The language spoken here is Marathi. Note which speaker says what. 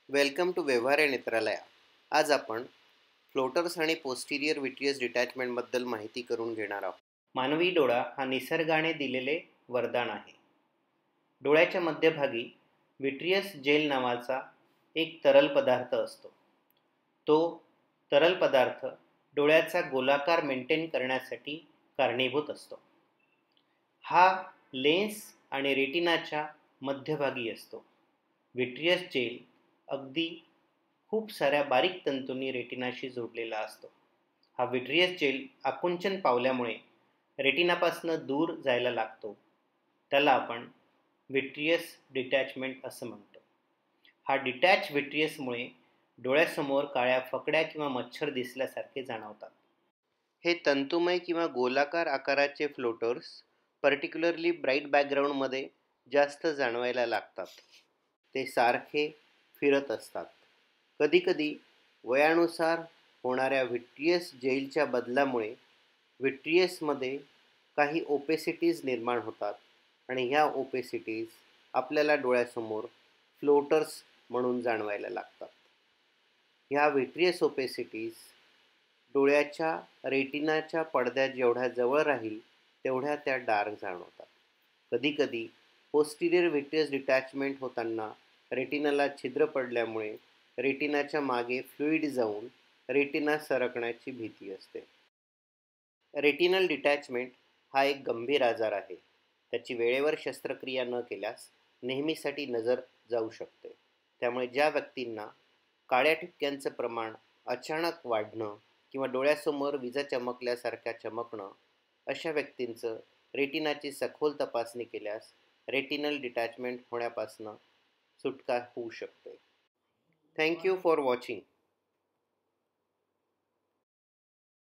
Speaker 1: वेलकम टू व्यवहार्य नेत्रालया. आज आपण फ्लोटर्स आणि पोस्टिरियर विट्रियस डिटॅचमेंटबद्दल माहिती करून घेणार आहोत. मानवी डोळा हा निसर्गाने दिलेले वरदान आहे. डोळ्याच्या मध्यभागी विट्रियस जेल नावाचा एक तरल पदार्थ असतो. तो तरल पदार्थ डोळ्याचा गोलाकार मेंटेन करण्यासाठी कारणीभूत असतो. हा लेन्स आणि रेटिनाच्या मध्यभागी असतो. विट्रियस जेल अगदी खूप साऱ्या बारीक तंतूंनी रेटिनाशी जोडलेला असतो. हा विट्रियस जेल आकुंचन पावल्यामुळे रेटिनापासून दूर जायला लागतो. त्याला आपण विट्रियस डिटॅचमेंट असं म्हणतो. हा डिटॅच विट्रियसमुळे डोळ्यासमोर काळ्या फकड्या किंवा मच्छर दिसल्यासारखे जाणवतात. हे तंतुमय किंवा गोलाकार आकाराचे फ्लोटर्स पर्टिक्युलरली ब्राईट बॅकग्राऊंडमध्ये जास्त जाणवायला लागतात. ते सारखे फिरत असतात. कधीकधी वयानुसार होणाऱ्या विट्रियस जेलच्या बदलामुळे विट्रियसमध्ये काही ओपेसिटीज निर्माण होतात आणि ह्या ओपेसिटीज आपल्याला डोळ्यासमोर फ्लोटर्स म्हणून जाणवायला लागतात. ह्या विट्रियस ओपेसिटीज डोळ्याच्या रेटिनाच्या पडद्यात जेवढ्या जवळ राहील तेवढ्या त्या डार्क जाणवतात. कधीकधी पोस्टिरियर विट्रियस डिटॅचमेंट होताना रेटिनाला छिद्र पडल्यामुळे रेटिनाच्या मागे फ्लुइड जाऊन रेटिना सरकण्याची भीती असते. रेटिनल डिटॅचमेंट हा एक गंभीर आजार आहे. त्याची वेळेवर शस्त्रक्रिया न केल्यास नेहमीसाठी नजर जाऊ शकते. त्यामुळे ज्या व्यक्तींना काळ्या ठिपक्यांचं प्रमाण अचानक वाढणं किंवा डोळ्यासमोर विजा चमकल्यासारख्या चमकणं, अशा व्यक्तींचं रेटिनाची सखोल तपासणी केल्यास रेटिनल डिटॅचमेंट होण्यापासून सुटका होऊ शकते. Thank you for watching.